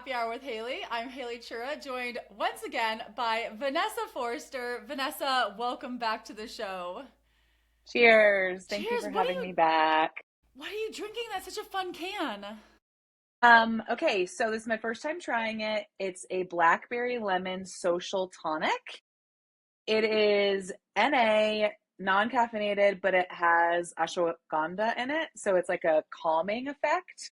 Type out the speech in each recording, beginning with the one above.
Happy Hour with Haley. I'm Haley Chura, joined once again by Vanessa Foerster. Vanessa, welcome back to the show. Cheers. Thank you Cheers. for having me back. What are you drinking? That's such a fun can. Okay, so this is my first time trying it. It's a blackberry lemon social tonic. It is NA, non-caffeinated, but it has ashwagandha in it, so it's like a calming effect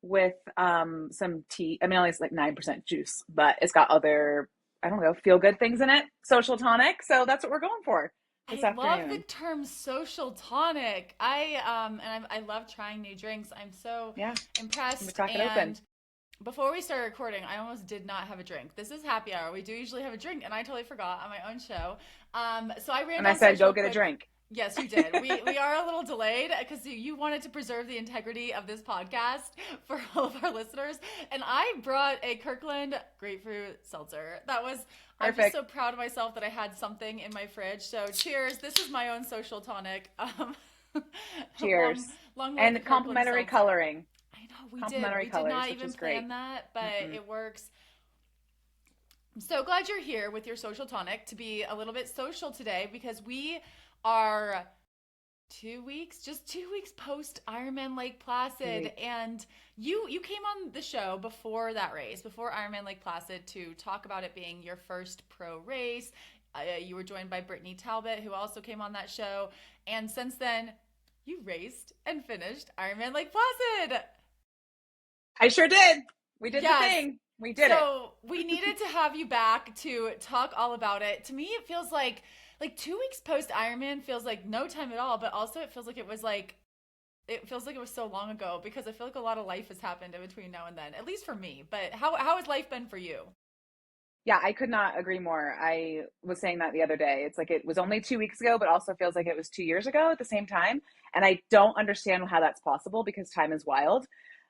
with some tea. I mean, only it's like 9% juice, but it's got other, I don't know, feel good things in it. Social tonic. So that's what we're going for this I love the afternoon. term social tonic. I love trying new drinks. I'm so Yeah, let me impressed. crack it open. And before we started recording, I almost did not have a drink. This is happy hour. We do usually have a drink, and I totally forgot on my own show. So I ran And I said, downstairs real go get a quick. drink. Yes, you did. We are a little delayed because you wanted to preserve the integrity of this podcast for all of our listeners, and I brought a Kirkland grapefruit seltzer. I'm just Perfect. so proud of myself that I had something in my fridge. So cheers. This is my own social tonic. Long, Cheers. long live the And Kirkland complimentary seltzer. coloring. I know we did. Complimentary We did colors, not which even is plan great. that, but Mm-mm. it works. I'm so glad you're here with your social tonic to be a little bit social today because we are 2 weeks, just 2 weeks post Ironman Lake 2 weeks. Placid, and you came on the show before that race, before Ironman Lake Placid, to talk about it being your first pro race. You were joined by Brittany Talbot, who also came on that show, and since then, you raced and finished Ironman Lake Placid. I sure did. We did the Yes. thing. We did it. So we needed to have you back to talk all about it. To me, it feels like 2 weeks post Ironman feels like no time at all, but also it feels like it feels like it was so long ago because I feel like a lot of life has happened in between now and then, at least for me. But how has life been for you? Yeah, I could not agree more. I was saying that the other day. It's like it was only 2 weeks ago, but also feels like it was 2 years ago at the same time. And I don't understand how that's possible because time is wild.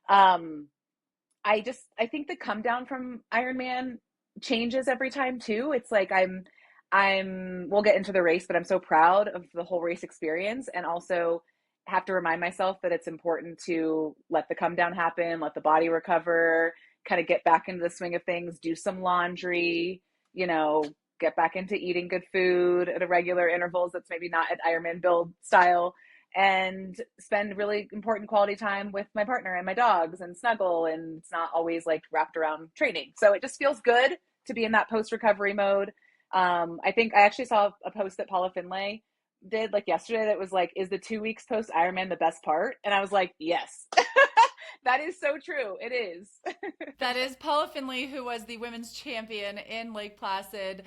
Um, I think the come down from Ironman changes every time too. It's like we'll get into the race, but I'm so proud of the whole race experience and also have to remind myself that it's important to let the come down happen, let the body recover, kind of get back into the swing of things, do some laundry, you know, get back into eating good food at irregular intervals that's maybe not at Ironman build style and spend really important quality time with my partner and my dogs and snuggle, and it's not always like wrapped around training, so it just feels good to be in that post recovery mode. I think I actually saw a post that Paula Finlay did like yesterday that was like, is the 2 weeks post Ironman the best part? And I was like, yes. That is so true. It is. That is Paula Finley, who was the women's champion in Lake Placid.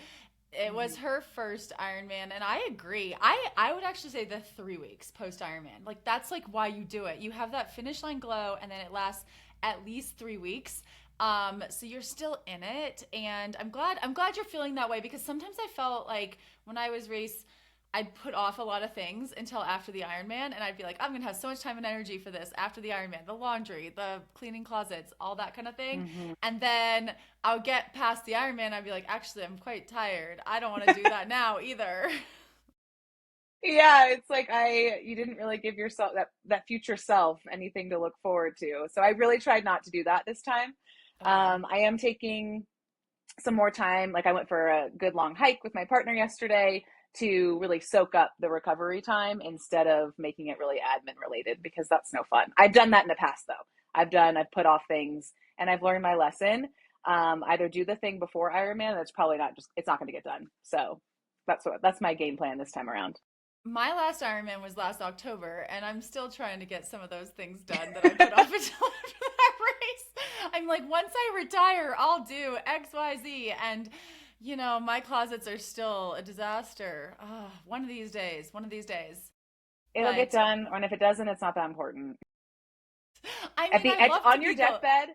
It was her first Ironman, and I agree. I would actually say the 3 weeks post Ironman. Like that's like why you do it. You have that finish line glow, and then it lasts at least 3 weeks. So you're still in it, and I'm glad you're feeling that way because sometimes I felt like when I was race I'd put off a lot of things until after the Ironman, and I'd be like, I'm gonna have so much time and energy for this after the Ironman, the laundry, the cleaning closets, all that kind of thing. Mm-hmm. And then I'll get past the Ironman, I'd be like, actually, I'm quite tired. I don't want to do that now either. Yeah, it's like you didn't really give yourself that future self anything to look forward to. So I really tried not to do that this time. Okay. I am taking some more time. Like I went for a good long hike with my partner yesterday to really soak up the recovery time instead of making it really admin related because that's no fun. I've done that in the past though. I've put off things and I've learned my lesson. Either do the thing before Ironman, that's probably not just, it's not going to get done. So that's my game plan this time around. My last Ironman was last October, and I'm still trying to get some of those things done that I put off until after that race. I'm like, once I retire, I'll do X, Y, Z. And, my closets are still a disaster. Oh, one of these days, one of these days. It'll get But, done, and if it doesn't, it's not that important. I mean, I love to On be your the. deathbed,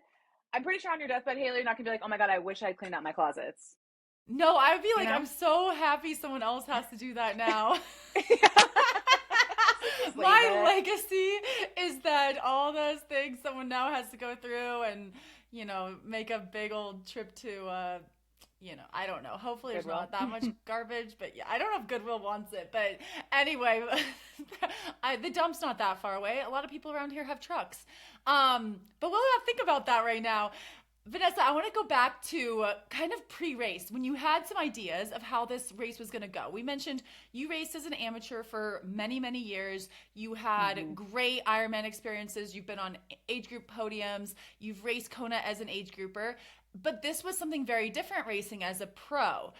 I'm pretty sure on your deathbed, Haley, you're not gonna be like, oh my god, I wish I'd cleaned out my closets. No, I would be You like, know? I'm so happy someone else has to do that now. Just leave My it. legacy is that all those things someone now has to go through and, make a big old trip to, I don't know. Hopefully there's Goodwill. not that much garbage, but yeah, I don't know if Goodwill wants it. But anyway, the dump's not that far away. A lot of people around here have trucks. But we'll not think about that right now. Vanessa, I want to go back to kind of pre-race when you had some ideas of how this race was going to go. We mentioned you raced as an amateur for many, many years. You Mm-hmm. had great Ironman experiences. You've been on age group podiums. You've raced Kona as an age grouper. But this was something very different racing as a pro.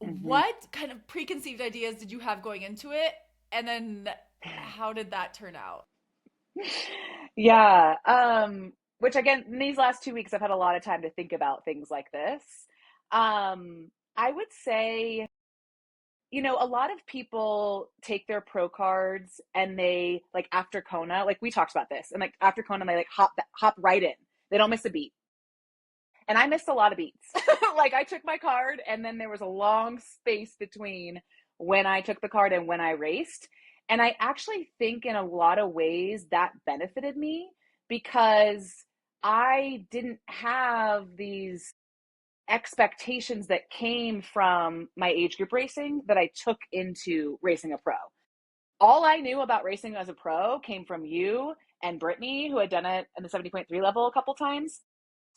Mm-hmm. What kind of preconceived ideas did you have going into it? And then how did that turn out? Yeah. Which again, in these last 2 weeks, I've had a lot of time to think about things like this. I would say, a lot of people take their pro cards and they like after Kona, like we talked about this, and like after Kona, they like hop right in. They don't miss a beat. And I missed a lot of beats. Like I took my card and then there was a long space between when I took the card and when I raced. And I actually think in a lot of ways that benefited me because I didn't have these expectations that came from my age group racing that I took into racing a pro. All I knew about racing as a pro came from you and Brittany, who had done it in the 70.3 level a couple times,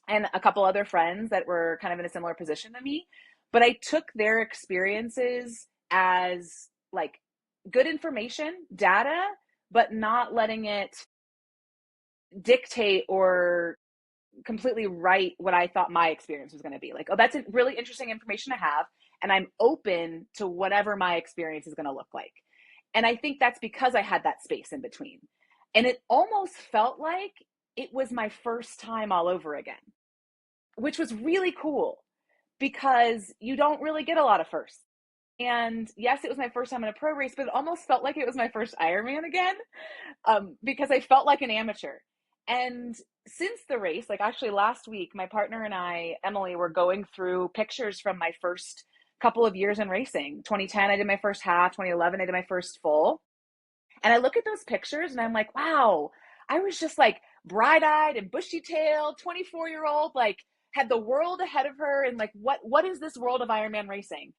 and a couple other friends that were kind of in a similar position to me. But I took their experiences as like good information, data, but not letting it dictate or completely write what I thought my experience was going to be. Like, oh, that's really interesting information to have. And I'm open to whatever my experience is going to look like. And I think that's because I had that space in between. And it almost felt like it was my first time all over again, which was really cool because you don't really get a lot of firsts. And yes, it was my first time in a pro race, but it almost felt like it was my first Ironman again, because I felt like an amateur. And since the race, like actually last week, my partner and I, Emily, were going through pictures from my first couple of years in racing. 2010, I did my first half. 2011, I did my first full. And I look at those pictures and I'm like, wow, I was just like bright eyed and bushy tailed, 24-year-old, like had the world ahead of her. And like, what is this world of Ironman racing?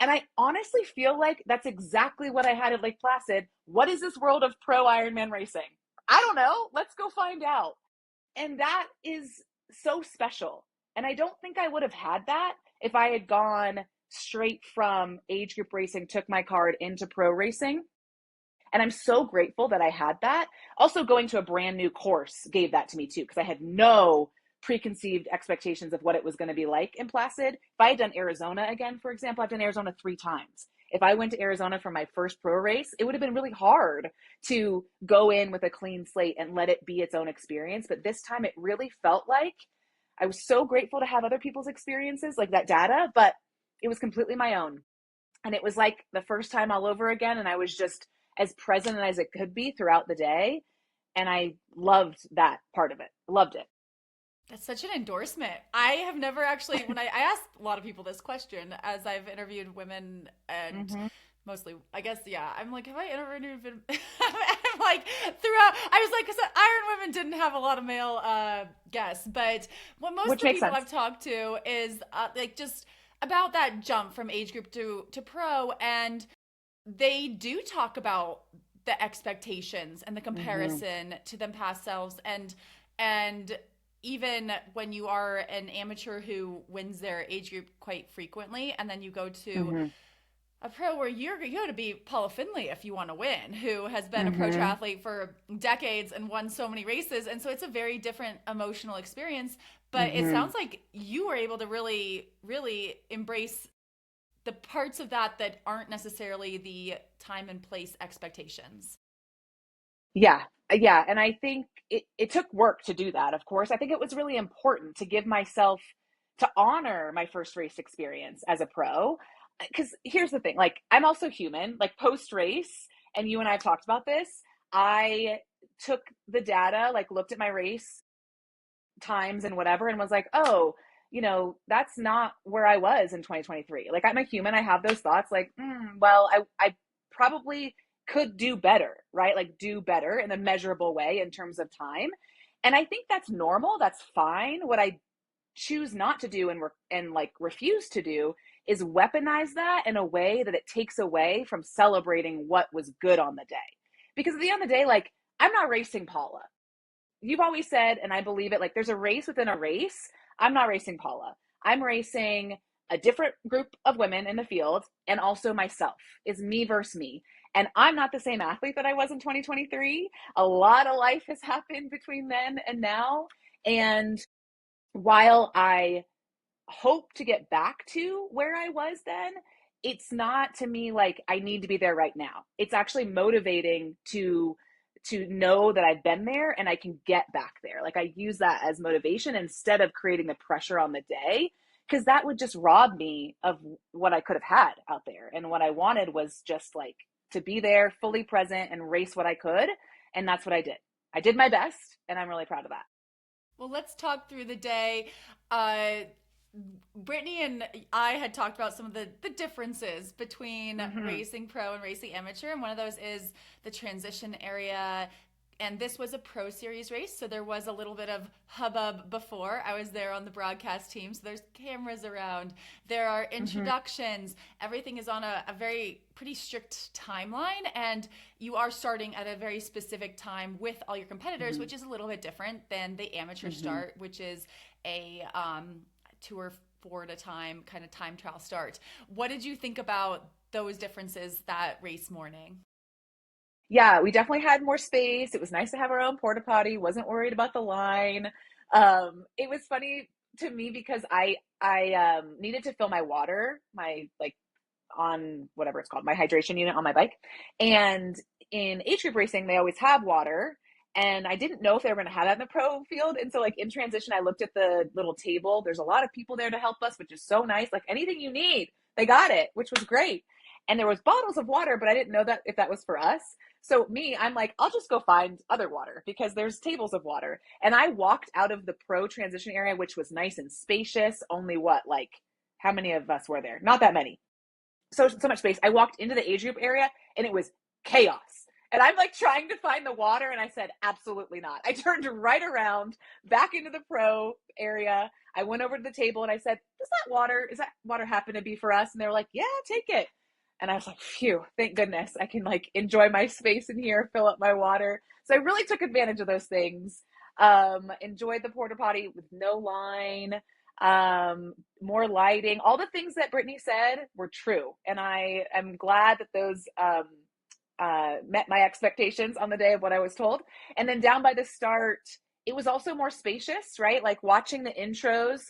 And I honestly feel like that's exactly what I had at Lake Placid. What is this world of pro Ironman racing? I don't know. Let's go find out. And that is so special. And I don't think I would have had that if I had gone straight from age group racing, took my card into pro racing. And I'm so grateful that I had that. Also, going to a brand new course gave that to me too, because I had no preconceived expectations of what it was going to be like in Placid. If I had done Arizona again, for example, I've done Arizona 3 times. If I went to Arizona for my first pro race, it would have been really hard to go in with a clean slate and let it be its own experience. But this time it really felt like I was so grateful to have other people's experiences, like that data, but it was completely my own. And it was like the first time all over again. And I was just as present as it could be throughout the day. And I loved that part of it. Loved it. That's such an endorsement. I have never actually, when I asked a lot of people this question as I've interviewed women and Mm-hmm. mostly, I guess, yeah, I'm like, have I interviewed, I'm like, throughout, I was like, because Iron Women didn't have a lot of male guests, but what most of Which the makes people sense. I've talked to is like just about that jump from age group to pro. And they do talk about the expectations and the Mm-hmm. comparison to them past selves and even when you are an amateur who wins their age group quite frequently and then you go to Mm-hmm. a pro where you got to be Paula Finley if you want to win, who has been a pro Mm-hmm. triathlete for decades and won so many races, and so it's a very different emotional experience. But it Mm-hmm. sounds like you were able to really, really embrace the parts of that that aren't necessarily the time and place expectations. Yeah. Yeah. And I think it took work to do that, of course. I think it was really important to give myself to honor my first race experience as a pro. Because here's the thing, like, I'm also human, like, post race, and you and I have talked about this. I took the data, like, looked at my race times and whatever, and was like, oh, that's not where I was in 2023. Like, I'm a human. I have those thoughts like, well, I probably could do better, right? Like, do better in a measurable way in terms of time. And I think that's normal. That's fine. What I choose not to do and like refuse to do is weaponize that in a way that it takes away from celebrating what was good on the day. Because at the end of the day, like, I'm not racing Paula. You've always said, and I believe it, like, there's a race within a race. I'm not racing Paula. I'm racing a different group of women in the field and also myself. Is me versus me. And I'm not the same athlete that I was in 2023. A lot of life has happened between then and now. And while I hope to get back to where I was then, it's not to me like I need to be there right now. It's actually motivating to know that I've been there and I can get back there. Like I use that as motivation instead of creating the pressure on the day, because that would just rob me of what I could have had out there. And what I wanted was just like to be there, fully present, and race what I could. And that's what I did. I did my best, and I'm really proud of that. Well, let's talk through the day. Uh, Brittany and I had talked about some of the differences between Mm-hmm. racing pro and racing amateur, and one of those is the transition area. And this was a pro series race, so there was a little bit of hubbub before. I was there on the broadcast team, so there's cameras around. There are Mm-hmm. introductions. Everything is on a very pretty strict timeline, and you are starting at a very specific time with all your competitors, Mm-hmm. which is a little bit different than the amateur Mm-hmm. start, which is a 2 or 4 at a time kind of time trial start. What did you think about those differences that race morning? Yeah, we definitely had more space. It was nice to have our own porta potty. Wasn't worried about the line. It was funny to me because I needed to fill my water, my like on whatever it's called, my hydration unit on my bike. And in age group racing, they always have water. And I didn't know if they were going to have that in the pro field. And so, like, in transition, I looked at the little table. There's a lot of people there to help us, which is so nice. Like, anything you need, they got it, which was great. And there was bottles of water, but I didn't know that if that was for us. So me, I'm like, I'll just go find other water because there's tables of water. And I walked out of the pro transition area, which was nice and spacious. Only what, like, how many of us were there? Not that many. So much space. I walked into the age group area and it was chaos. And I'm like trying to find the water, and I said, absolutely not. I turned right around back into the pro area. I went over to the table and I said, is that water happen to be for us? And they were like, yeah, take it. And I was like, phew, thank goodness I can like enjoy my space in here, fill up my water. So I really took advantage of those things. Enjoyed the porta potty with no line, more lighting. All the things that Brittany said were true. And I am glad that those met my expectations on the day of what I was told. And then down by the start, it was also more spacious, right? Like watching the intros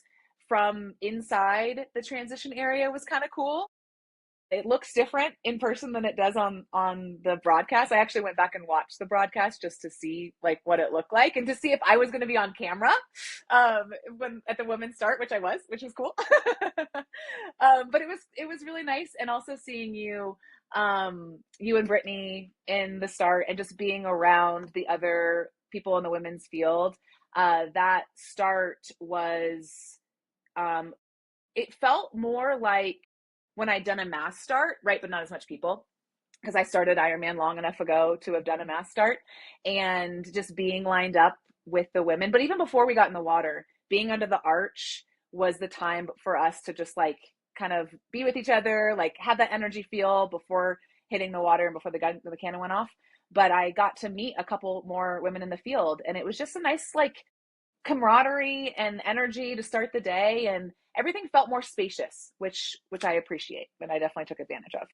from inside the transition area was kind of cool. It looks different in person than it does on the broadcast. I actually went back and watched the broadcast just to see like what it looked like and to see if I was going to be on camera when at the women's start, which was cool. But it was really nice, and also seeing you and Brittany in the start and just being around the other people in the women's field. That start was um, it felt more like when I'd done a mass start, right? But not as much people because I started Ironman long enough ago to have done a mass start, and just being lined up with the women. But even before we got in the water, being under the arch was the time for us to just like kind of be with each other, like have that energy feel before hitting the water and before the cannon went off. But I got to meet a couple more women in the field, and it was just a nice like camaraderie and energy to start the day, and everything felt more spacious, which I appreciate and I definitely took advantage of.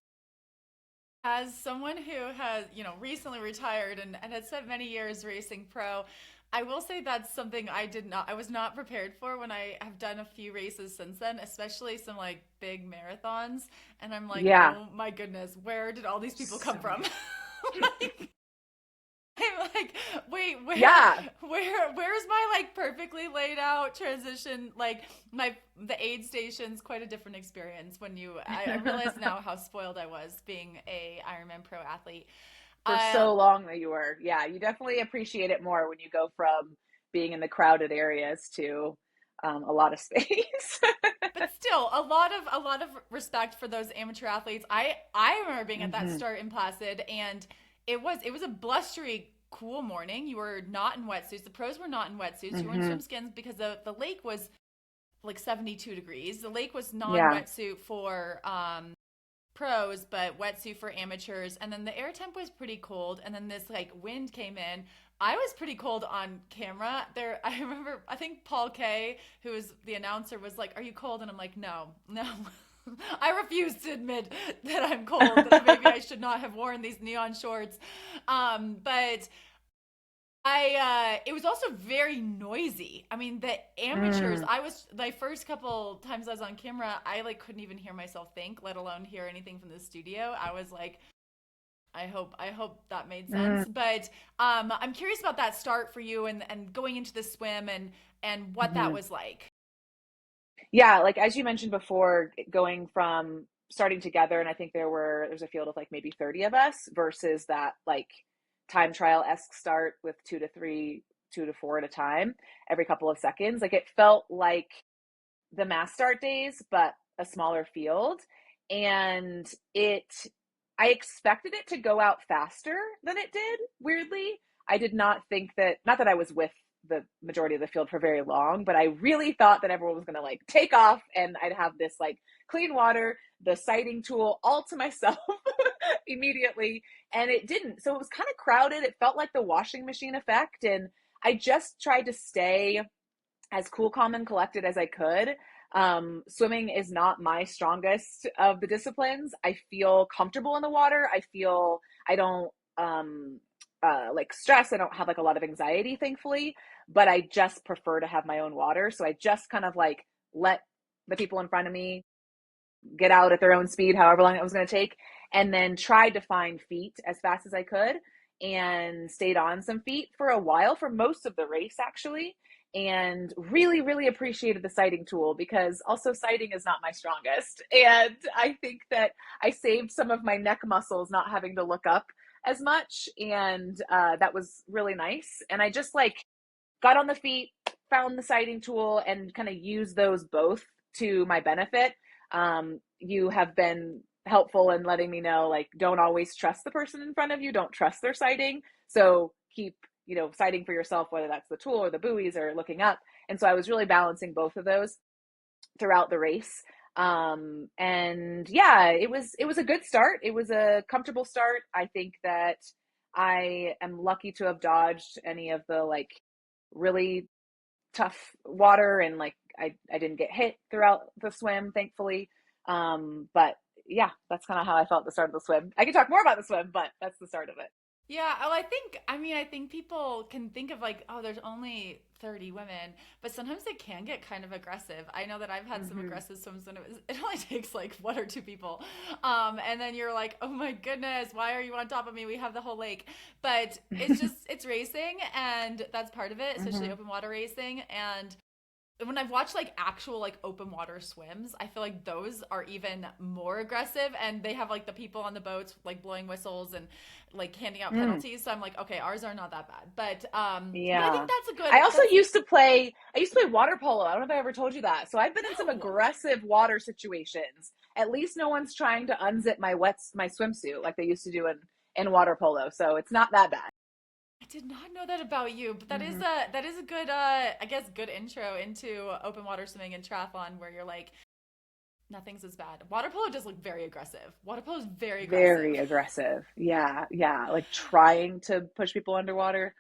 As someone who has, recently retired and has spent many years racing pro, I will say that's something I was not prepared for when I have done a few races since then, especially some like big marathons. And I'm like, Yeah, oh my goodness, where did all these people so come from? many. Like, I'm like, wait, Yeah. where's my like perfectly laid out transition? Like the aid station's quite a different experience when I realize now how spoiled I was being a Ironman pro athlete. For Uh, so long that you were. Yeah, you definitely appreciate it more when you go from being in the crowded areas to a lot of space. but still, a lot of respect for those amateur athletes. I remember being at that Hmm. start in Placid, and it was a blustery, cool morning. You were not in wetsuits. The pros were not in wetsuits. You were in Hmm. swim skins because the lake was like 72 degrees. The lake was Yeah. non-wetsuit for pros, but wetsuit for amateurs. And then the air temp was pretty cold. And then this like wind came in. I was pretty cold on camera. There, I remember. I think Paul Kay, who was the announcer, was like, "Are you cold?" And I'm like, "No, no." I refuse to admit that I'm cold. That maybe I should not have worn these neon shorts. But it was also very noisy. I mean, the amateurs. Mm, I was my first couple times I was on camera. I like couldn't even hear myself think, let alone hear anything from the studio. I was like, I hope that made mm, sense. But I'm curious about that start for you and going into the swim and what that mhm. was like. Yeah, like as you mentioned before, going from starting together, and I think there's a field of like maybe 30 of us versus that like time trial-esque start with two to three, two to four at a time every couple of seconds. Like it felt like the mass start days, but a smaller field. And I expected it to go out faster than it did, weirdly. I did not think that, not that I was with the majority of the field for very long, but I really thought that everyone was going to like take off and I'd have this like clean water, the sighting tool all to myself immediately. And it didn't. So it was kind of crowded. It felt like the washing machine effect. And I just tried to stay as cool, calm, and collected as I could. Swimming is not my strongest of the disciplines. I feel comfortable in the water. I don't like stress. I don't have like a lot of anxiety, thankfully, but I just prefer to have my own water. So I just kind of like let the people in front of me get out at their own speed, however long it was going to take, and then tried to find feet as fast as I could and stayed on some feet for a while for most of the race actually, and really really appreciated the sighting tool because also sighting is not my strongest, and I think that I saved some of my neck muscles not having to look up as much, and that was really nice. And I just like got on the feet, found the sighting tool, and kind of used those both to my benefit. You have been helpful in letting me know, like, don't always trust the person in front of you, don't trust their sighting. So keep, sighting for yourself, whether that's the tool or the buoys or looking up. And so I was really balancing both of those throughout the race. And yeah, it was a good start. It was a comfortable start. I think that I am lucky to have dodged any of the like really tough water, and like I didn't get hit throughout the swim, thankfully. But yeah, that's kind of how I felt at the start of the swim. I could talk more about the swim, but that's the start of it. Yeah, oh, I think people can think of like, oh, there's only 30 women, but sometimes they can get kind of aggressive. I know that I've had some Mm-hmm. aggressive swims when it only takes like one or two people. And then you're like, oh my goodness, why are you on top of me? We have the whole lake. But it's racing, and that's part of it, especially Mm-hmm. open water racing. And when I've watched like actual like open water swims, I feel like those are even more aggressive, and they have like the people on the boats like blowing whistles and like handing out Mm, penalties. So I'm like, okay, ours are not that bad. But I think yeah. that's a good I also that's used to play water polo. I don't know if I ever told you that. So I've been in some no. aggressive water situations. At least no one's trying to unzip my swimsuit like they used to do in water polo. So it's not that bad. I did not know that about you, but Mm-hmm. that is a good I guess good intro into open water swimming and triathlon where you're like nothing's as bad. Water polo does look very aggressive. Water polo is very Very aggressive. aggressive. Yeah, yeah. Like trying to push people underwater.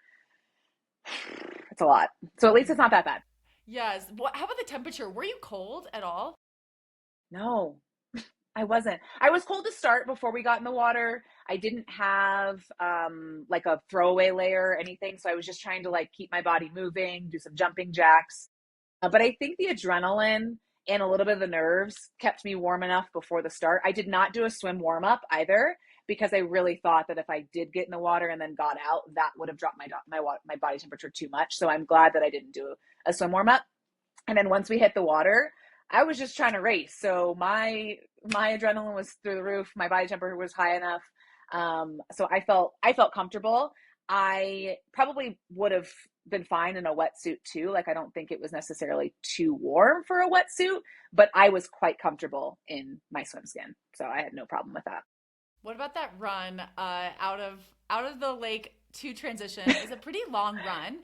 It's a lot. So at least it's not that bad. Yes. What how about the temperature? Were you cold at all? No, I wasn't. I was cold to start before we got in the water. I didn't have like a throwaway layer or anything, so I was just trying to like keep my body moving, do some jumping jacks. But I think the adrenaline and a little bit of the nerves kept me warm enough before the start. I did not do a swim warm up either because I really thought that if I did get in the water and then got out, that would have dropped my body temperature too much. So I'm glad that I didn't do a swim warm up. And then once we hit the water, I was just trying to race. So my adrenaline was through the roof. My body temperature was high enough. So I felt comfortable. I probably would have been fine in a wetsuit too. Like I don't think it was necessarily too warm for a wetsuit, but I was quite comfortable in my swim skin. So I had no problem with What about that run out of the lake to transition? Is a pretty long run,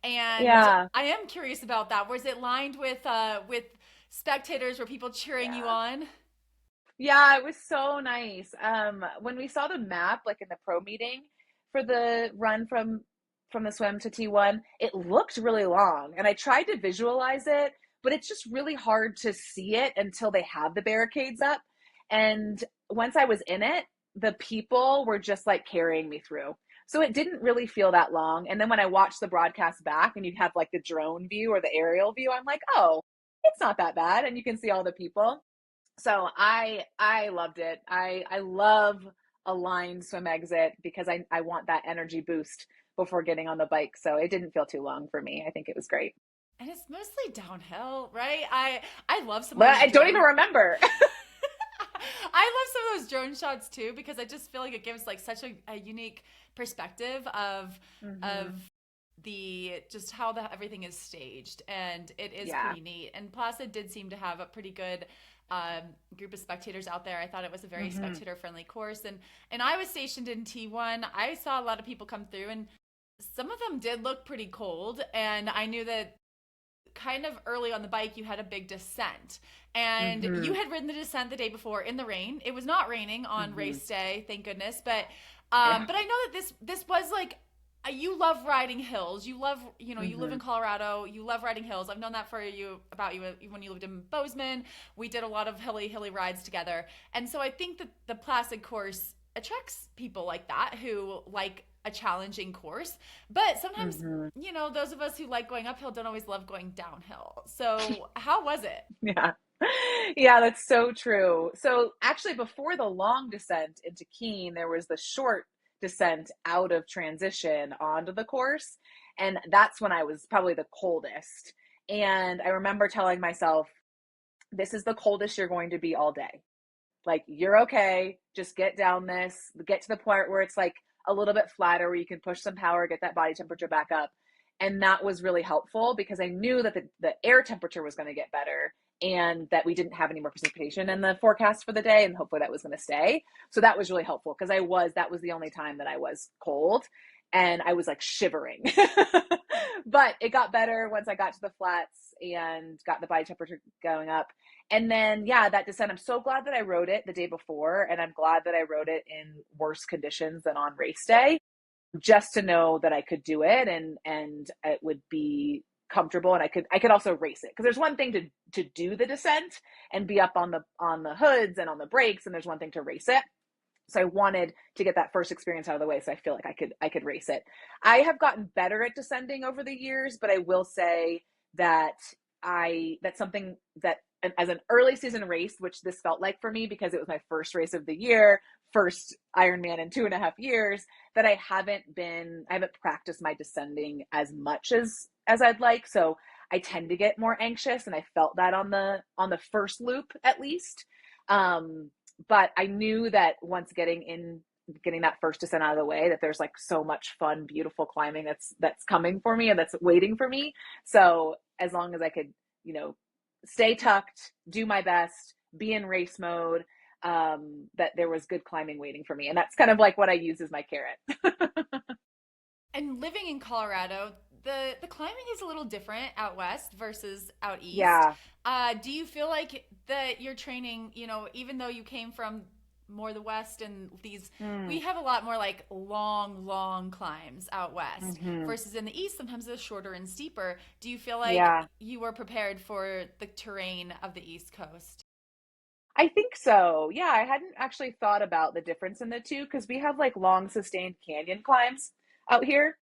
and that. I am curious about that. Was it lined with spectators? Were people cheering you Yeah. on? Yeah, it was so nice. When we saw the map, like in the pro meeting for the run from the swim to T1, it looked really long. And I tried to visualize it, but it's just really hard to see it until they have the barricades up. And once I was in it, the people were just like carrying me through. So it didn't really feel that long. And then when I watched the broadcast back and you have like the drone view or the aerial view, I'm like, oh, it's not that bad. And you can see all the people. So I loved it. I love a lined swim exit because I want that energy boost before getting on the bike. So it didn't feel too long for me. I think it was great. And it's mostly downhill, right? I love some of But those I don't even remember. I love some of those drone shots too because I just feel like it gives like such a unique perspective of the just how everything is staged, and it is pretty neat. And Placid did seem to have a pretty good group of spectators out there. I thought it was a very spectator friendly course, and I was stationed in T1. I saw a lot of people come through, and some of them did look pretty cold, and I knew that kind of early on the bike you had a big descent, and you had ridden the descent the day before in the rain. It was not raining on race day, thank goodness, but I know that this was like, you love riding hills. You love, you live in Colorado. You love riding hills. I've known that about you when you lived in Bozeman. We did a lot of hilly rides together. And so I think that the Placid course attracts people like that who like a challenging course. But sometimes, those of us who like going uphill don't always love going downhill. So how was it? Yeah. Yeah, that's so true. So actually before the long descent into Keene, there was the short descent out of transition onto the course. And that's when I was probably the coldest. And I remember telling myself, this is the coldest you're going to be all day. Like, you're okay. Just get down this, get to the point where it's like a little bit flatter, where you can push some power, get that body temperature back up. And that was really helpful because I knew that the air temperature was going to get better and that we didn't have any more precipitation in the forecast for the day. And hopefully that was going to stay. So that was really helpful because that was the only time that I was cold and I was like shivering. But it got better once I got to the flats and got the body temperature going up. And then, that descent, I'm so glad that I rode it the day before. And I'm glad that I rode it in worse conditions than on race day, just to know that I could do it and it would be comfortable, and I could also race it, because there's one thing to do the descent and be up on the hoods and on the brakes, and there's one thing to race it. So I wanted to get that first experience out of the way, so I feel like I could race it. I have gotten better at descending over the years, but I will say that that's something that as an early season race, which this felt like for me because it was my first race of the year, first Ironman in 2.5 years, that I haven't practiced my descending as much as I'd like. So I tend to get more anxious, and I felt that on the first loop at least. But I knew that once getting that first descent out of the way, that there's like so much fun, beautiful climbing that's coming for me and that's waiting for me. So as long as I could, stay tucked, do my best, be in race mode, that there was good climbing waiting for me. And that's kind of like what I use as my carrot. And living in Colorado, the climbing is a little different out west versus out east. Yeah. Do you feel like that your training, even though you came from more the west and we have a lot more like long climbs out west versus in the east, sometimes they're shorter and steeper. Do you feel like you were prepared for the terrain of the East Coast? I think so. Yeah, I hadn't actually thought about the difference in the two, because we have like long sustained canyon climbs out here,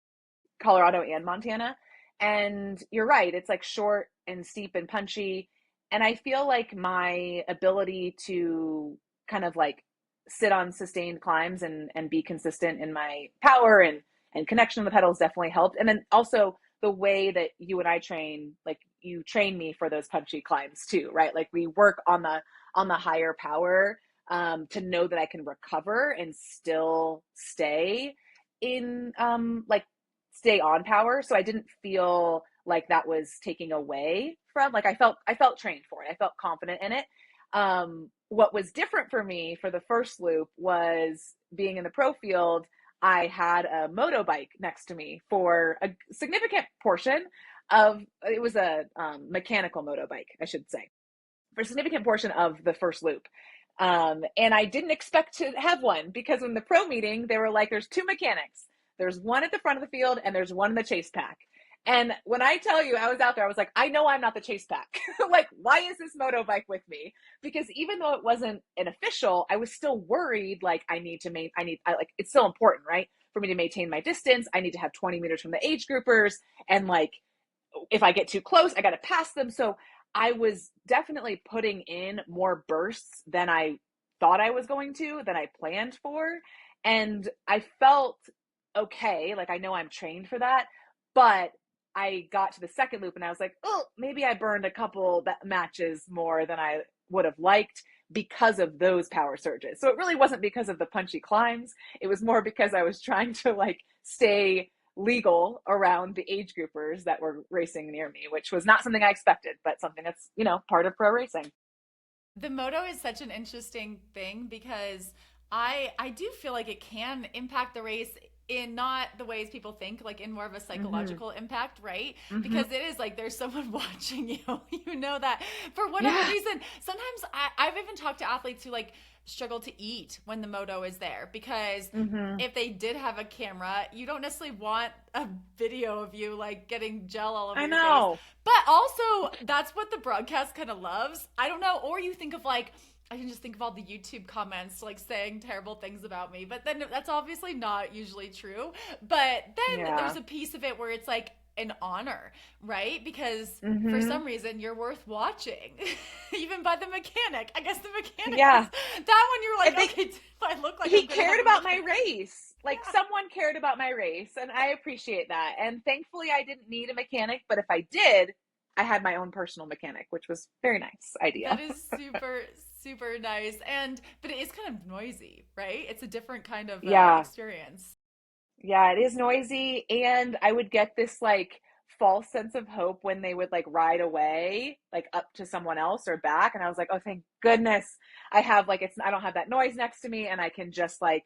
Colorado and Montana. And you're right, it's like short and steep and punchy. And I feel like my ability to kind of like sit on sustained climbs and be consistent in my power and connection to the pedals definitely helped. And then also the way that you and I train, like you train me for those punchy climbs too, right? Like we work on the higher power, to know that I can recover and still stay in, stay on power. So I didn't feel like that was taking away from, like I felt trained for it. I felt confident in it. What was different for me for the first loop was being in the pro field. I had a moto bike next to me for a significant portion of, it was a mechanical moto bike, I should say, for a significant portion of the first loop. And I didn't expect to have one, because in the pro meeting, they were like, there's 2 mechanics. There's one at the front of the field and there's one in the chase pack. And when I tell you, I was out there, I was like, I know I'm not the chase pack. Like, why is this moto bike with me? Because even though it wasn't an official, I was still worried. Like, it's still important, right? For me to maintain my distance. I need to have 20 meters from the age groupers. And like, if I get too close, I got to pass them. So I was definitely putting in more bursts than I thought I was going to, than I planned for. And I felt okay. Like, I know I'm trained for that, but I got to the second loop and I was like, oh, maybe I burned a couple matches more than I would have liked because of those power surges. So it really wasn't because of the punchy climbs. It was more because I was trying to like stay legal around the age groupers that were racing near me, which was not something I expected, but something that's, part of pro racing. The moto is such an interesting thing because I do feel like it can impact the race in not the ways people think, like in more of a psychological impact, right? Because it is like there's someone watching you. You know that for whatever reason. Sometimes I've even talked to athletes who like struggle to eat when the moto is there because if they did have a camera, you don't necessarily want a video of you like getting gel all over your face. But also, that's what the broadcast kind of loves. I don't know. Or you think of like, I can just think of all the YouTube comments like saying terrible things about me, but then that's obviously not usually true. But then there's a piece of it where it's like an honor, right? Because for some reason you're worth watching, even by the mechanic. I guess the mechanic. Yeah. That one you're like, okay, I look like he cared about my race. Like someone cared about my race, and I appreciate that. And thankfully, I didn't need a mechanic. But if I did, I had my own personal mechanic, which was very nice idea. That is super nice. But it is kind of noisy, right? It's a different kind of experience. Yeah, it is noisy. And I would get this like false sense of hope when they would like ride away, like up to someone else or back. And I was like, oh, thank goodness I have like, I don't have that noise next to me and I can just like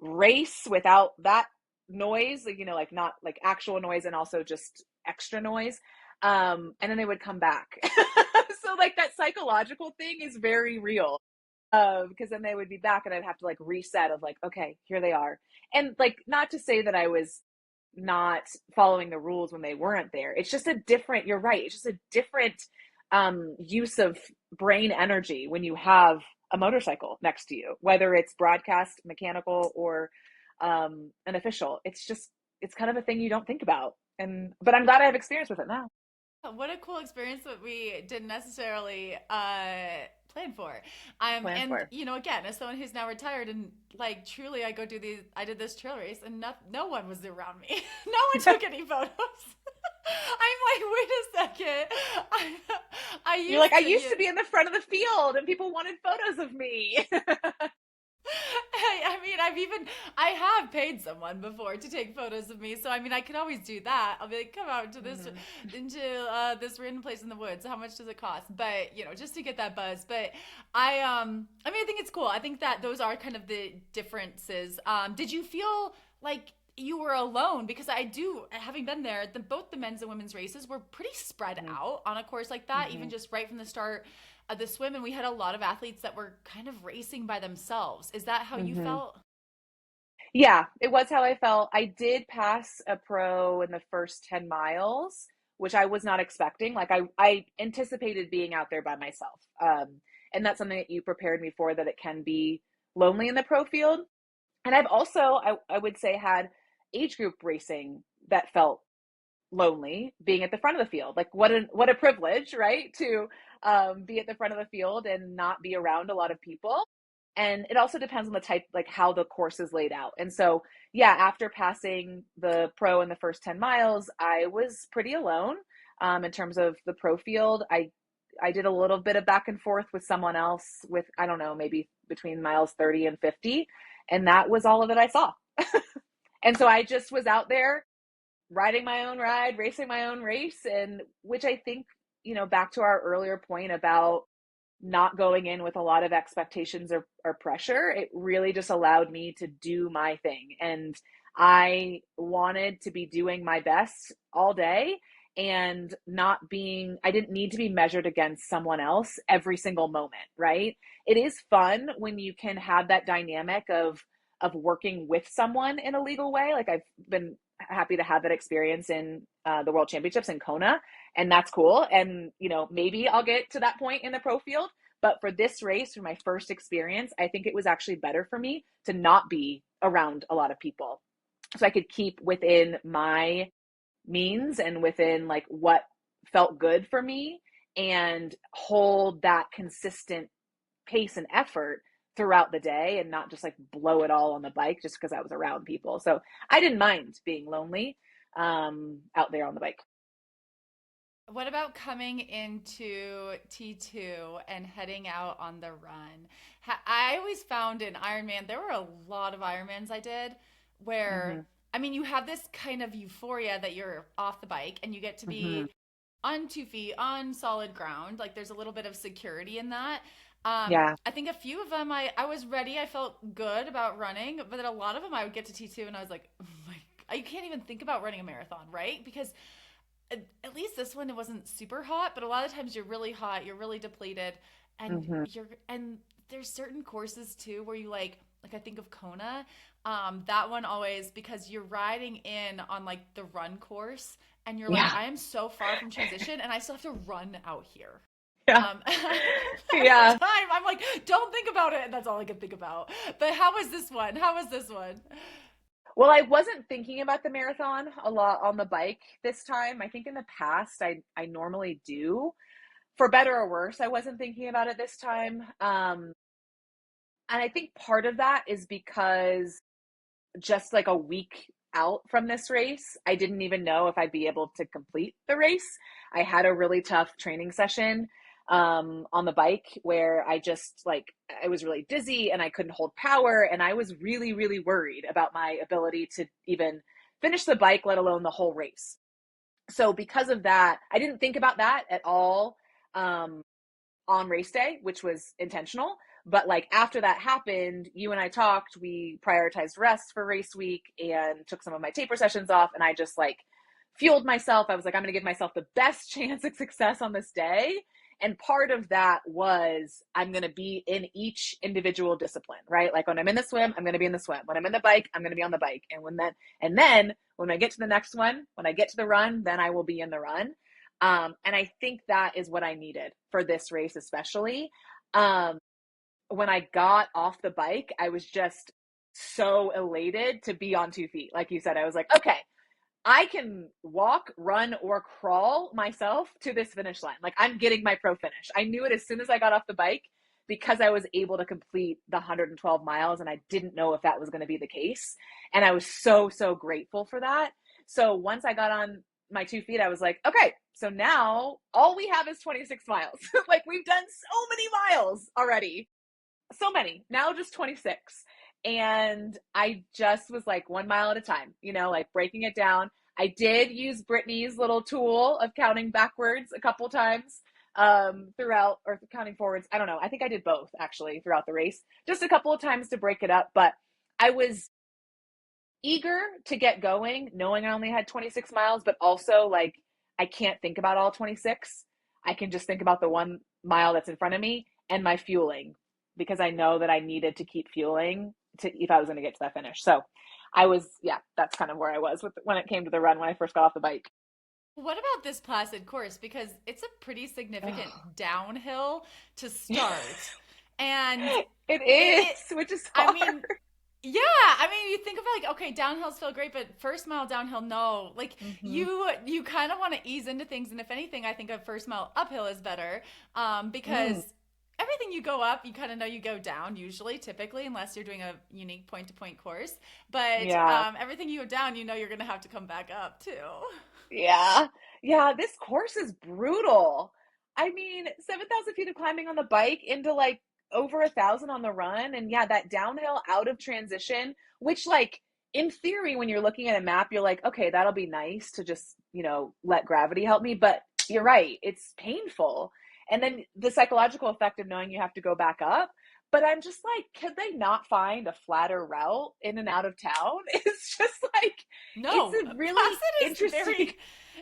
race without that noise, like, like not like actual noise and also just extra noise. And then they would come back. So like that psychological thing is very real. Because then they would be back and I'd have to like reset of like, okay, here they are. And like, not to say that I was not following the rules when they weren't there. It's just you're right. It's just a different use of brain energy when you have a motorcycle next to you, whether it's broadcast, mechanical, or an official. It's kind of a thing you don't think about. But I'm glad I have experience with it now. What a cool experience that we didn't necessarily plan for. Again, as someone who's now retired and like truly I did this trail race and no one was around me. No one took any photos. I'm like, wait a second. I used to be in the front of the field and people wanted photos of me. I mean, I have paid someone before to take photos of me, so I mean, I can always do that. I'll be like, come out to this, into this random place in the woods. How much does it cost? But just to get that buzz. But I think it's cool. I think that those are kind of the differences. Did you feel like you were alone? Because having been there, both the men's and women's races were pretty spread out on a course like that, even just right from the start of the swim. And we had a lot of athletes that were kind of racing by themselves. Is that how you felt? Yeah, it was how I felt. I did pass a pro in the first 10 miles, which I was not expecting. Like I anticipated being out there by myself. And that's something that you prepared me for, that it can be lonely in the pro field. And I've also, I would say, had age group racing that felt lonely, being at the front of the field. Like what a privilege, right? To be at the front of the field and not be around a lot of people. And it also depends on the type, like how the course is laid out. And so, yeah, after passing the pro in the first 10 miles, I was pretty alone in terms of the pro field. I did a little bit of back and forth with someone else with, I don't know, maybe between miles 30 and 50. And that was all of it I saw. And so I just was out there riding my own ride, racing my own race. And which I think, back to our earlier point about not going in with a lot of expectations or pressure, it really just allowed me to do my thing. And I wanted to be doing my best all day and I didn't need to be measured against someone else every single moment, right? It is fun when you can have that dynamic of of working with someone in a legal way. Like I've been happy to have that experience in the World Championships in Kona, and that's cool. And maybe I'll get to that point in the pro field. But for this race, for my first experience, I think it was actually better for me to not be around a lot of people, so I could keep within my means and within like what felt good for me, and hold that consistent pace and effort throughout the day, and not just like blow it all on the bike just because I was around people. So I didn't mind being lonely out there on the bike. What about coming into T2 and heading out on the run? I always found in Ironman, there were a lot of Ironmans I did where, Mm-hmm. I mean, you have this kind of euphoria that you're off the bike and you get to Mm-hmm. be on 2 feet, on solid ground. Like there's a little bit of security in that. Yeah. I think a few of them I was ready. I felt good about running, but then a lot of them I would get to T2 and I was like, oh my, you can't even think about running a marathon, right? Because at least this one it wasn't super hot, but a lot of times you're really hot, you're really depleted, and Mm-hmm. there's certain courses too where you like I think of Kona, that one always because you're riding in on like the run course and you're like Yeah. I am so far from transition and I still have to run out here. Yeah. Every Yeah. time I'm like, don't think about it, and that's all I can think about. But how was this one? How was this one? Well, I wasn't thinking about the marathon a lot on the bike this time. I think in the past I normally do. For better or worse, I wasn't thinking about it this time. And I think part of that is because just like a week out from this race, I didn't even know if I'd be able to complete the race. I had a really tough training session on the bike where I was really dizzy and I couldn't hold power. And I was really, really worried about my ability to even finish the bike, let alone the whole race. So because of that, I didn't think about that at all um, on race day, which was intentional. But like after that happened, you and I talked, we prioritized rest for race week and took some of my taper sessions off. And I just like fueled myself. I was like, I'm going to give myself the best chance of success on this day. And part of that was I'm going to be in each individual discipline, right? Like when I'm in the swim, I'm going to be in the swim. When I'm in the bike, I'm going to be on the bike. And then when I get to the next one, when I get to the run, then I will be in the run. And I think that is what I needed for this race, especially. When I got off the bike, I was just so elated to be on 2 feet. Like you said, I was like, okay, I can walk, run, or crawl myself to this finish line. Like I'm getting my pro finish. I knew it as soon as I got off the bike because I was able to complete the 112 miles and I didn't know if that was going to be the case. And I was so, so grateful for that. So once I got on my 2 feet, I was like, okay, so now all we have is 26 miles. Like we've done so many miles already. So many. Now just 26. And I just was like 1 mile at a time, like breaking it down. I did use Brittany's little tool of counting backwards a couple times throughout, or counting forwards. I don't know. I think I did both actually throughout the race, just a couple of times to break it up. But I was eager to get going, knowing I only had 26 miles, but also like I can't think about all 26. I can just think about the 1 mile that's in front of me and my fueling, because I know that I needed to keep fueling to if I was going to get to that finish. So that's kind of where I was when it came to the run when I first got off the bike. What about this Placid course? Because it's a pretty significant Oh. downhill to start. And It it, is, which is I hard. mean, yeah, I mean, you think of it like, okay, downhills feel great, but first mile downhill, no. Like Mm-hmm. you kind of want to ease into things, and if anything, I think a first mile uphill is better, because Mm, everything you go up, you kind of know you go down usually, typically, unless you're doing a unique point to point course. But yeah. everything you go down, you know you're gonna have to come back up too. Yeah. Yeah. This course is brutal. I mean, 7,000 feet of climbing on the bike into like over 1,000 on the run. And yeah, that downhill out of transition, which, like, in theory, when you're looking at a map, you're like, okay, that'll be nice to just, let gravity help me. But you're right, it's painful. And then the psychological effect of knowing you have to go back up. But I'm just like, could they not find a flatter route in and out of town? It's just like, it's No, a really Placid is interesting, very.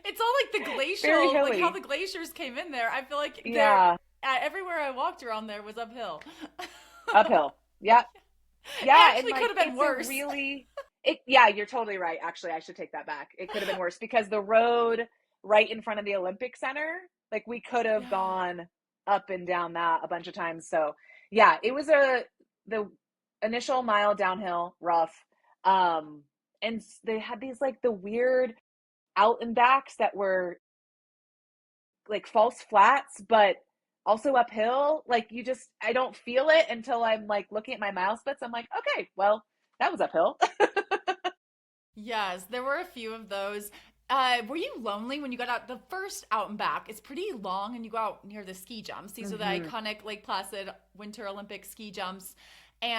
It's all like the very glacial, like how hilly. the glaciers came in there. I feel like they're Yeah, everywhere I walked around there was uphill. uphill. Yeah. It Yeah, and actually could like have been it's a worse. really yeah, you're totally right. Actually, I should take that back. It could have been worse because the road right in front of the Olympic Center, like we could have Yeah. gone up and down that a bunch of times. So, yeah, it was the initial mile downhill, rough. Um and they had these like the weird out and backs that were like false flats, but also uphill. Like you just, I don't feel it until I'm like looking at my mile splits. I'm like, okay, well, that was uphill. Yes, there were a few of those. Were you lonely when you got out the first out and back? It's pretty long, and you go out near the ski jumps. These are the Mm-hmm. iconic Lake Placid Winter Olympic ski jumps.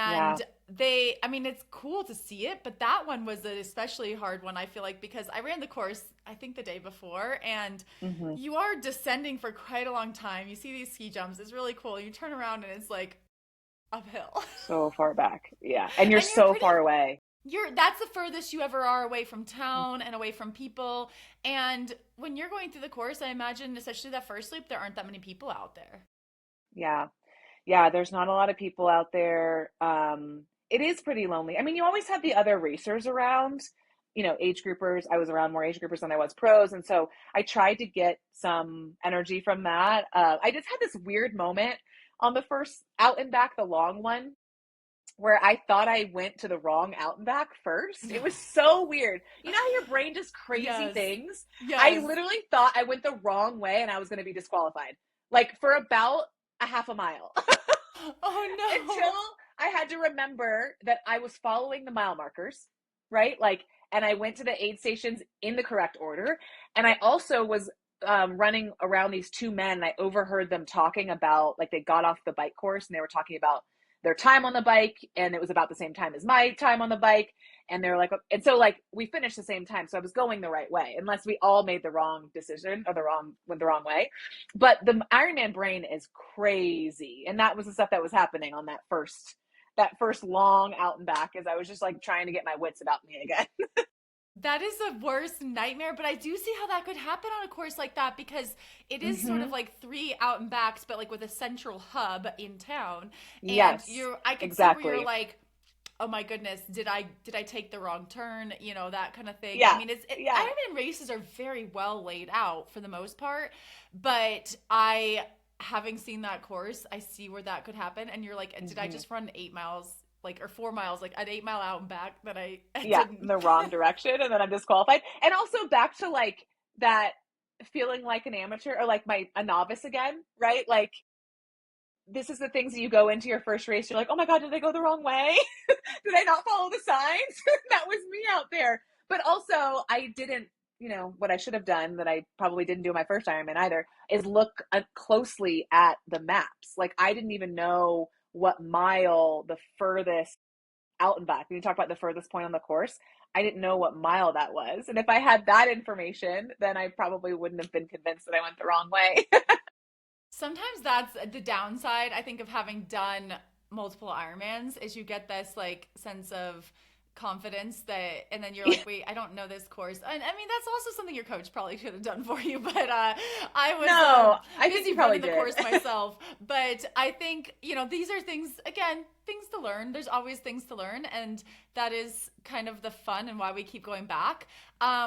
Yeah. And I mean, it's cool to see it, but that one was an especially hard one, I feel like, because I ran the course, I think the day before, and Mm-hmm. you are descending for quite a long time. You see these ski jumps, it's really cool. You turn around, and it's like uphill. So far back. Yeah. And you're And you're so pretty far away. that's the furthest you ever are away from town and away from people. And when you're going through the course, I imagine, especially that first loop, there aren't that many people out there. Yeah. Yeah. There's not a lot of people out there. It is pretty lonely. I mean, you always have the other racers around, age groupers. I was around more age groupers than I was pros. And so I tried to get some energy from that. I just had this weird moment on the first out and back, the long one, where I thought I went to the wrong out and back first. It was so weird. You know how your brain does crazy Yes. things? I Yes. literally thought I went the wrong way and I was going to be disqualified. Like for about a half a mile. Oh Until I had to remember that I was following the mile markers, right? Like, and I went to the aid stations in the correct order. And I also was running around these two men, and I overheard them talking about, like, they got off the bike course and they were talking about their time on the bike, and it was about the same time as my time on the bike. And they're like, and so like we finished the same time, so I was going the right way, unless we all made the wrong decision or went the wrong way. But the Ironman brain is crazy, and that was the stuff that was happening on that first long out and back, as I was just like trying to get my wits about me again. That is the worst nightmare, but I do see how that could happen on a course like that because it is sort Mm-hmm. of like three out and backs, but like with a central hub in town. And Yes, I could see where you're exactly. like, oh my goodness, did I take the wrong turn? That kind of thing. I Yeah, mean, yeah. Ironman races are very well laid out for the most part, but I having seen that course, I see where that could happen. And you're like, did I Mm-hmm. just run 8 miles? Like or 4 miles, like an 8 mile out and back that I Yeah, in didn't. the wrong direction, and then I'm disqualified. And also back to like that feeling like an amateur or like a novice again, right? Like this is the things that you go into your first race. You're like, oh my God, did I go the wrong way? Did I not follow the signs? That was me out there. But also, I didn't, what I should have done that I probably didn't do my first Ironman either is look closely at the maps. Like, I didn't even know what mile the furthest out and back. When you talk about the furthest point on the course, I didn't know what mile that was. And if I had that information, then I probably wouldn't have been convinced that I went the wrong way. Sometimes that's the downside, I think, of having done multiple Ironmans is you get this like sense of confidence that and then you're like, wait, I don't know this course. And I mean that's also something your coach probably could have done for you, but I was No, I think busy you probably running the did. course myself. But I think, these are things again, things to learn. There's always things to learn, and that is kind of the fun and why we keep going back.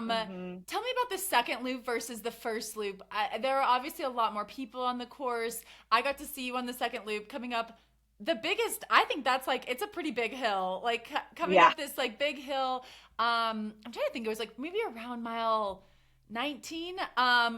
Hmm. Tell me about the second loop versus the first loop. There are obviously a lot more people on the course. I got to see you on the second loop coming up. The biggest, I think that's like, it's a pretty big hill. Like coming Yeah, up this like big hill. I'm trying to think. It was like maybe around mile 19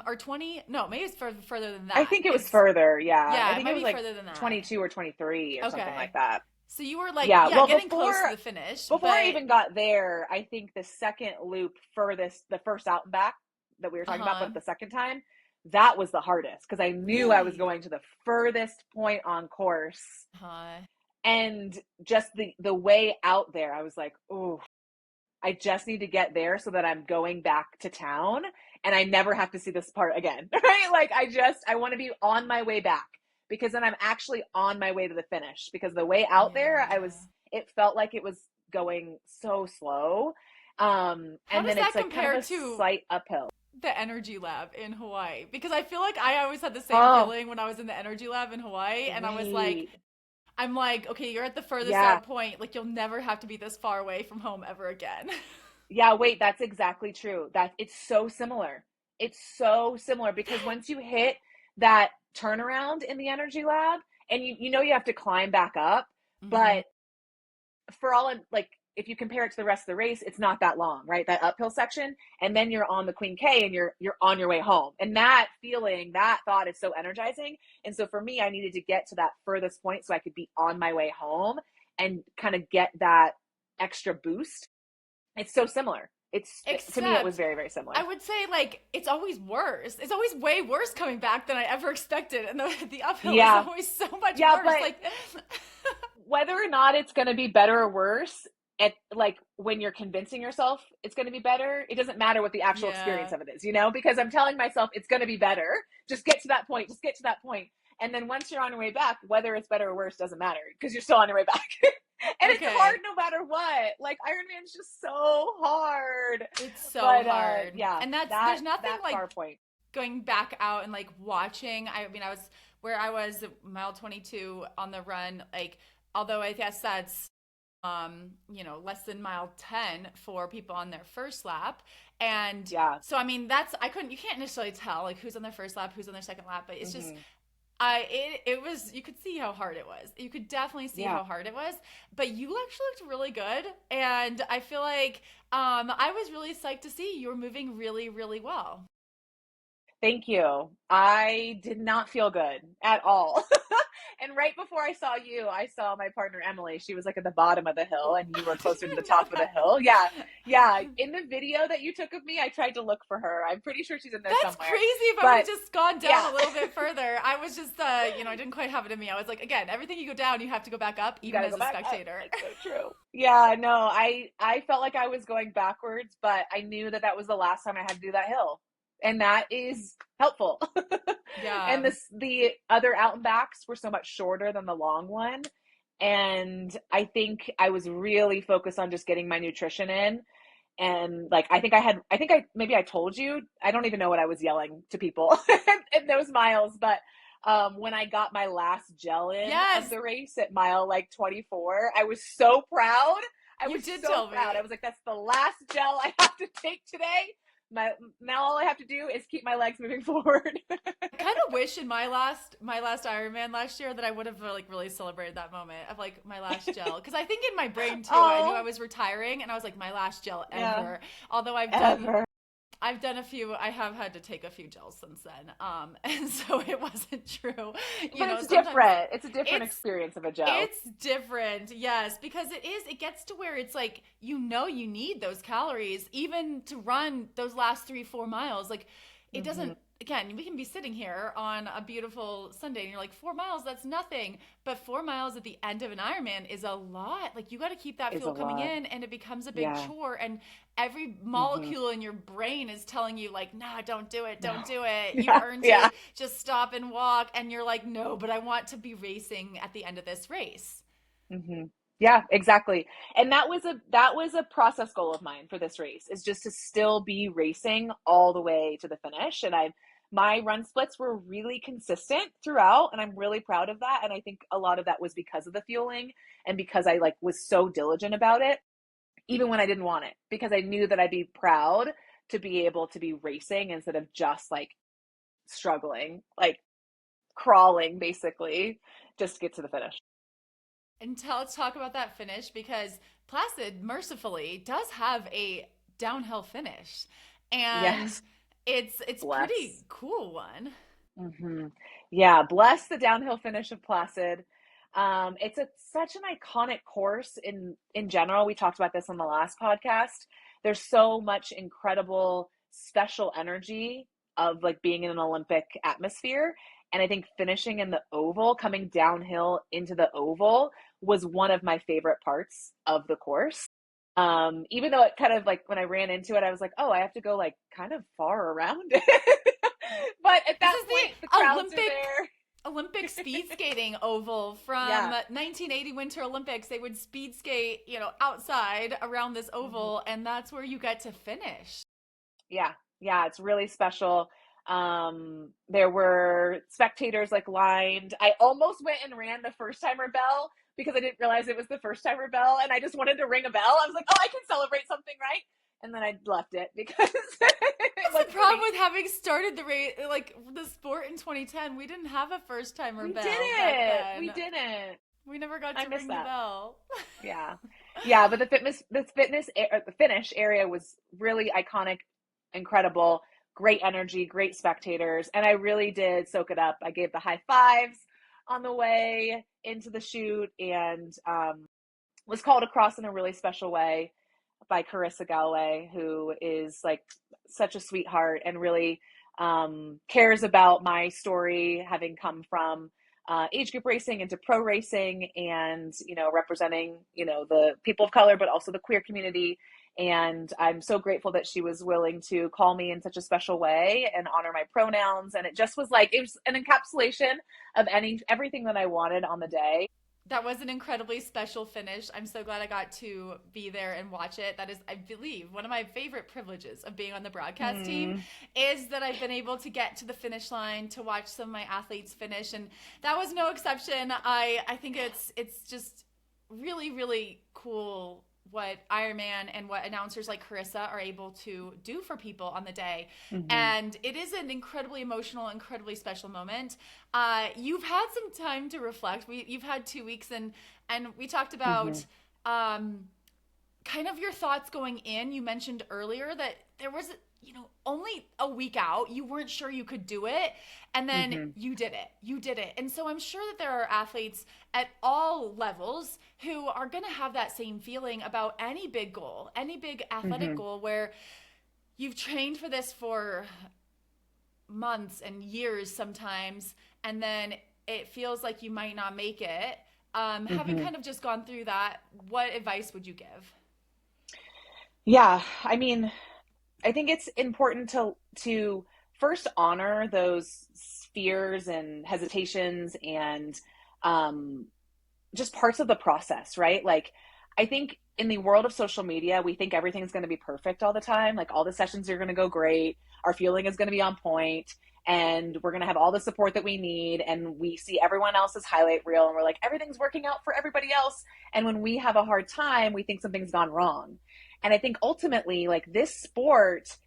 or 20. No, maybe it's further than I that. think it was further. Yeah, I Yeah, it think it might was be like further than that. 22 or 23 or something like Okay. that. So you were like, Yeah, yeah, well, getting before close to the finish, before I but even got there, I think the second loop furthest, the first out and back that we were talking about, uh-huh. but the second time, that was the hardest because I knew I was Really? going to the furthest point on course, Uh-huh. and just the way out there, I was like, oh, I just need to get there so that I'm going back to town and I never have to see this part again. Right? Like I want to be on my way back because then I'm actually on my way to the finish, because the way out there, Yeah. it felt like it was going so slow. How And does then it's that like kind of compare a to slight uphill. the energy lab in Hawaii? Because I feel like I always had the same Oh, feeling when I was in the energy lab in Hawaii, and I was like, wait. I'm like, okay, you're at the furthest Yeah. out point. Like, you'll never have to be this far away from home ever again. Yeah, wait, that's exactly true. That it's so similar. It's so similar because once you hit that turnaround in the energy lab and you know you have to climb back up, Hmm. but for all in, like if you compare it to the rest of the race, it's not that long, right? That uphill section, and then you're on the Queen K and you're on your way home. And that feeling, that thought is so energizing. And so for me, I needed to get to that furthest point so I could be on my way home and kind of get that extra boost. It's so similar. It's to me, it was Except, very, very I similar. would say, like, it's always worse. It's always way worse coming back than I ever expected. And the uphill is Yeah, always so much yeah, worse. but Like, whether or not it's going to be better or worse, at like when you're convincing yourself it's going to be better, it doesn't matter what the actual experience yeah. of it is, because I'm telling myself it's going to be better. Just get to that point. Just get to that point. And then once you're on your way back, whether it's better or worse doesn't matter because you're still on your way back. And it's hard Okay. no matter what. Like Ironman's just so hard. It's so But hard. yeah, And there's nothing that like far point. going back out and like watching. I mean, I was where I was mile 22 on the run, like, although I guess that's less than mile 10 for people on their first lap. And Yeah. so, I mean, you can't necessarily tell like who's on their first lap, who's on their second lap, but it's just, Hmm. it was, you could see how hard it was. You could definitely see Yeah. how hard it was, but you actually looked really good. And I feel like, I was really psyched to see you were moving really, really well. Thank you. I did not feel good at all. And right before I saw you, I saw my partner Emily. She was like at the bottom of the hill and you were Did closer to the not know top of the that. hill. Yeah. Yeah. In the video that you took of me, I tried to look for her. I'm pretty sure she's in there That's somewhere. crazy. If I would But have just gone down yeah, a little bit further, I was just, I didn't quite have it in me. I was like, again, everything you go down, you have to go back up, you even got to as go a back up. spectator. It's so true. Yeah, no, I felt like I was going backwards, but I knew that that was the last time I had to do that hill. And that is helpful. Yeah. And the other out and backs were so much shorter than the long one. And I think I was really focused on just getting my nutrition in. And like I think I maybe I told you, I don't even know what I was yelling to people in those miles, but when I got my last gel in of Yes, the race at mile like 24, I was so proud. I you was did so tell proud. I me. was like, that's the last gel I have to take today. Now all I have to do is keep my legs moving forward. I kind of wish in my last Ironman last year that I would have like really celebrated that moment of like my last gel, because I think in my brain too I knew I Oh, was retiring and I was like my last gel yeah, ever. Although ever. I've done a few. I have had to take a few gels since then, and so it wasn't true. But it's Sometimes different. It's a different it's experience of a gel. it's different, yes, because it gets to where it's like you need those calories even to run those last 3-4 miles. Like it Hmm. doesn't. Again, we can be sitting here on a beautiful Sunday and you're like 4 miles, that's nothing. But 4 miles at the end of an Ironman is a lot. Like you got to keep that Is a fuel coming lot. in, and it becomes a big Yeah. chore. And every Hmm. molecule in your brain is telling you like, nah, don't do it, No. don't do it, you've Yeah. earned Yeah. it, just stop and walk. And you're like, no, but I want to be racing at the end of this race. Hmm. Yeah, exactly. And that was a process goal of mine for this race is just to still be racing all the way to the finish. And my run splits were really consistent throughout, and I'm really proud of that. And I think a lot of that was because of the fueling and because I like was so diligent about it, even when I didn't want it, because I knew that I'd be proud to be able to be racing instead of just like struggling, like crawling basically just to get to the finish. Let's talk about that finish, because Placid mercifully does have a downhill finish, and Yes. it's pretty Bless. cool one. Hmm. Yeah, bless the downhill finish of Placid. It's such an iconic course in general. We talked about this on the last podcast. There's so much incredible special energy of like being in an Olympic atmosphere. And I think finishing in the oval, coming downhill into the oval was one of my favorite parts of the course. Even though it kind of like when I ran into it, I was like, oh, I have to go like kind of far around it. But at This that is point, the the crowds are there. Olympic speed skating oval from Yeah. 1980 Winter Olympics. They would speed skate, outside around this Hmm. oval, and that's where you get to finish. Yeah. Yeah. It's really special. There were spectators like lined. I almost went and ran the first timer bell because I didn't realize it was the first timer bell, and I just wanted to ring a bell. I was like, oh, I can celebrate something, right? And then I left it because it That's was the problem with having started the race, like the sport in 2010. We didn't have a first timer we bell back didn't. then. We didn't. We never got I to miss ring the that. bell. Yeah. Yeah, but the finish area was really iconic, incredible, great energy, great spectators, and I really did soak it up. I gave the high fives on the way into the shoot, and was called across in a really special way by Carissa Galloway, who is like such a sweetheart and really cares about my story, having come from age group racing into pro racing, and representing the people of color, but also the queer community. And I'm so grateful that she was willing to call me in such a special way and honor my pronouns. And it just was like, it was an encapsulation of everything that I wanted on the day. That was an incredibly special finish. I'm so glad I got to be there and watch it. That is, I believe, one of my favorite privileges of being on the broadcast team is that I've been able to get to the finish line to watch some of my athletes finish, and that was no exception. I think it's just really, really cool what Ironman and what announcers like Carissa are able to do for people on the day. Mm-hmm. And it is an incredibly emotional, incredibly special moment. You've had some time to reflect. You've had 2 weeks, and we talked about kind of your thoughts going in. You mentioned earlier that there was only a week out, you weren't sure you could do it, and then you did it. And so I'm sure that there are athletes at all levels who are going to have that same feeling about any big goal, any big athletic goal, where you've trained for this for months and years sometimes, and then it feels like you might not make it. Having kind of just gone through that, what advice would you give? Yeah, I mean, I think it's important to first honor those fears and hesitations and just parts of the process, right? Like, I think in the world of social media, we think everything's going to be perfect all the time. Like, all the sessions are going to go great, our fueling is going to be on point, and we're going to have all the support that we need. And we see everyone else's highlight reel, and we're like, everything's working out for everybody else. And when we have a hard time, we think something's gone wrong. And I think ultimately, like, this sport,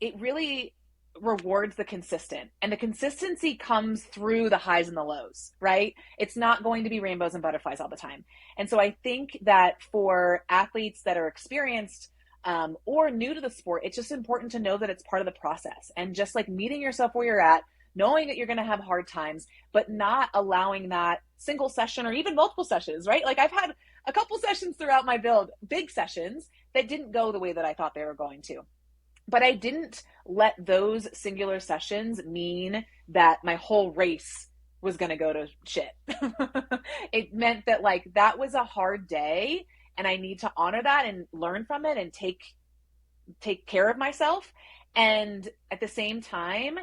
it really rewards the consistent, and the consistency comes through the highs and the lows, right? It's not going to be rainbows and butterflies all the time. And so I think that for athletes that are experienced or new to the sport, it's just important to know that it's part of the process, and just like meeting yourself where you're at, knowing that you're going to have hard times, but not allowing that single session or even multiple sessions, right? Like, I've had a couple sessions throughout my build, big sessions, that didn't go the way that I thought they were going to. But I didn't let those singular sessions mean that my whole race was going to go to shit. It meant that, like, that was a hard day, and I need to honor that and learn from it and take care of myself. And at the same time,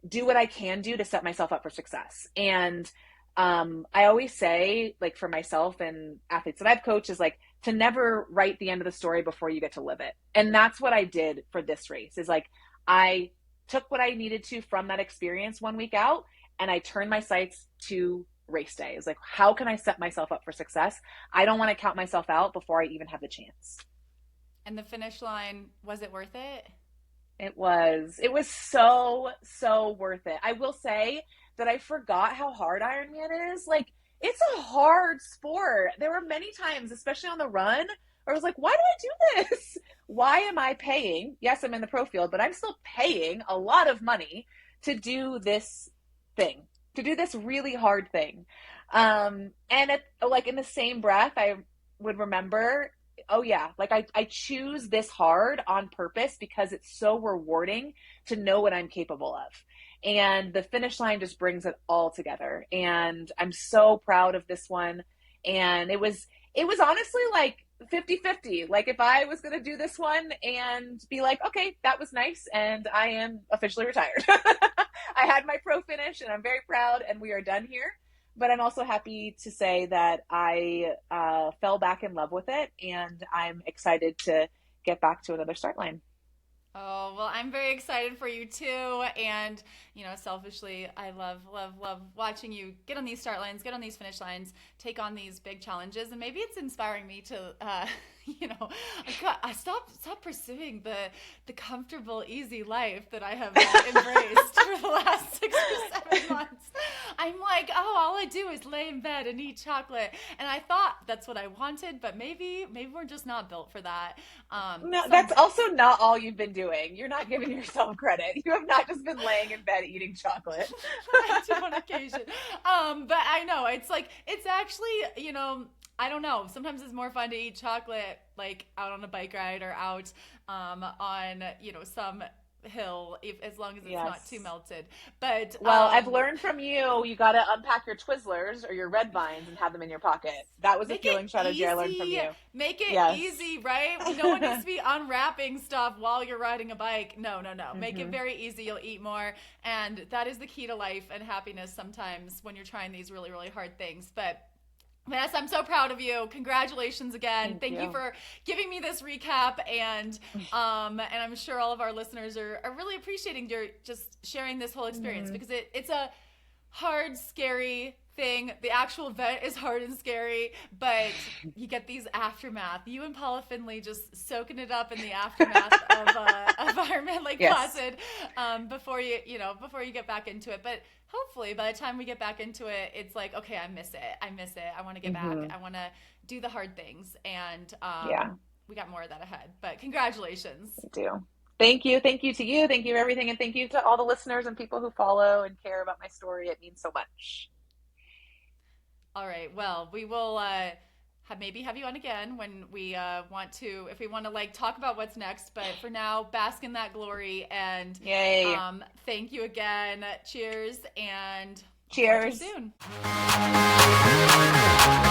do what I can do to set myself up for success. And I always say, like, for myself and athletes that I've coached, is like, to never write the end of the story before you get to live it. And that's what I did for this race, is like, I took what I needed to from that experience 1 week out, and I turned my sights to race day. It's like, how can I set myself up for success? I don't want to count myself out before I even have the chance. And the finish line, was it worth it? It was so worth it. I will say that I forgot how hard Ironman is. Like, it's a hard sport. There were many times, especially on the run, where I was like, why do I do this? Why am I paying? Yes, I'm in the pro field, but I'm still paying a lot of money to do this thing, to do this really hard thing. Like, in the same breath, I would remember, oh yeah, like, I choose this hard on purpose because it's so rewarding to know what I'm capable of. And the finish line just brings it all together. And I'm so proud of this one. And it was honestly like 50-50. Like, if I was going to do this one and be like, okay, that was nice, and I am officially retired. I had my pro finish, and I'm very proud, and we are done here. But I'm also happy to say that I fell back in love with it, and I'm excited to get back to another start line. Oh, well, I'm very excited for you too. And, selfishly, I love, love, love watching you get on these start lines, get on these finish lines, take on these big challenges. And maybe it's inspiring me to, stop pursuing the comfortable, easy life that I have embraced for the last 6 or 7 months. I'm like, oh, all I do is lay in bed and eat chocolate. And I thought that's what I wanted, but maybe we're just not built for that. No, that's also not all you've been doing. You're not giving yourself credit. You have not just been laying in bed eating chocolate. I do on occasion. But I know it's actually, I don't know. Sometimes it's more fun to eat chocolate like out on a bike ride or out on, some hill, as long as it's not too melted. But well, I've learned from you, you got to unpack your Twizzlers or your Red Vines and have them in your pocket. That was a fueling strategy I learned from you. Make it easy, right? No one needs to be unwrapping stuff while you're riding a bike. No. Make it very easy. You'll eat more. And that is the key to life and happiness sometimes when you're trying these really, really hard things. But Vanessa, I'm so proud of you. Congratulations again. Thank you for giving me this recap, and I'm sure all of our listeners are really appreciating your just sharing this whole experience because it's a hard, scary thing. The actual event is hard and scary, but you get these aftermath. You and Paula Finley just soaking it up in the aftermath of IRONMAN Lake Placid before you get back into it. But hopefully by the time we get back into it, it's like, okay, I miss it. I want to get back. I want to do the hard things. And we got more of that ahead. But congratulations. Thank you. Thank you. Thank you to you. Thank you for everything. And thank you to all the listeners and people who follow and care about my story. It means so much. All right. Well, we will maybe have you on again when we want to talk about what's next. But for now, bask in that glory. And thank you again. Cheers and cheers. Talk to you soon.